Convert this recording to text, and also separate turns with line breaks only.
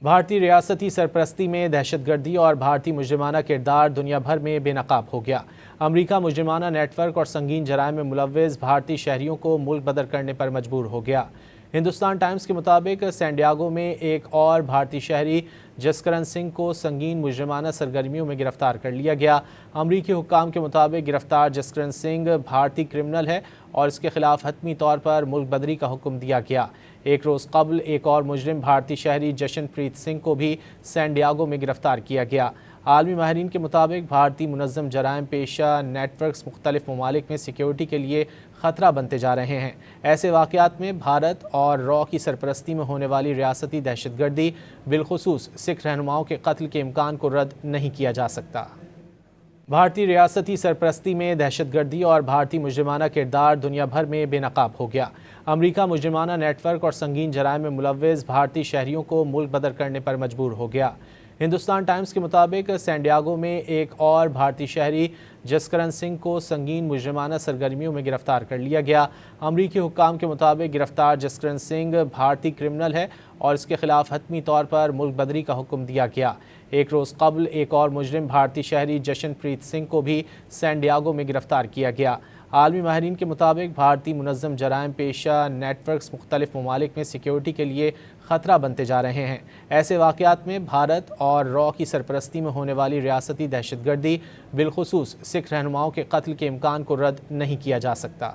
بھارتی ریاستی سرپرستی میں دہشت گردی اور بھارتی مجرمانہ کردار دنیا بھر میں بے نقاب ہو گیا۔ امریکہ مجرمانہ نیٹ ورک اور سنگین جرائم میں ملوث بھارتی شہریوں کو ملک بدر کرنے پر مجبور ہو گیا۔ ہندوستان ٹائمز کے مطابق سین ڈیاگو میں ایک اور بھارتی شہری جسکرن سنگھ کو سنگین مجرمانہ سرگرمیوں میں گرفتار کر لیا گیا۔ امریکی حکام کے مطابق گرفتار جسکرن سنگھ بھارتی کرمنل ہے اور اس کے خلاف حتمی طور پر ملک بدری کا حکم دیا گیا۔ ایک روز قبل ایک اور مجرم بھارتی شہری جشن پریت سنگھ کو بھی سین ڈیاگو میں گرفتار کیا گیا۔ عالمی ماہرین کے مطابق بھارتی منظم جرائم پیشہ نیٹ ورکس مختلف ممالک میں سیکیورٹی کے لیے خطرہ بنتے جا رہے ہیں۔ ایسے واقعات میں بھارت اور را کی سرپرستی میں ہونے والی ریاستی دہشت گردی، بالخصوص سکھ رہنماؤں کے قتل کے امکان کو رد نہیں کیا جا سکتا۔ بھارتی ریاستی سرپرستی میں دہشت گردی اور بھارتی مجرمانہ کردار دنیا بھر میں بے نقاب ہو گیا۔ امریکہ مجرمانہ نیٹ ورک اور سنگین جرائم میں ملوث بھارتی شہریوں کو ملک بدر کرنے پر مجبور ہو گیا۔ ہندوستان ٹائمز کے مطابق سین ڈیاگو میں ایک اور بھارتی شہری جسکرن سنگھ کو سنگین مجرمانہ سرگرمیوں میں گرفتار کر لیا گیا۔ امریکی حکام کے مطابق گرفتار جسکرن سنگھ بھارتی کرمنل ہے اور اس کے خلاف حتمی طور پر ملک بدری کا حکم دیا گیا۔ ایک روز قبل ایک اور مجرم بھارتی شہری جشن پریت سنگھ کو بھی سین ڈیاگو میں گرفتار کیا گیا۔ عالمی ماہرین کے مطابق بھارتی منظم جرائم پیشہ نیٹ ورکس مختلف ممالک میں سیکیورٹی کے لیے خطرہ بنتے جا رہے ہیں۔ ایسے واقعات میں بھارت اور را کی سرپرستی میں ہونے والی ریاستی دہشت گردی، بالخصوص سکھ رہنماؤں کے قتل کے امکان کو رد نہیں کیا جا سکتا۔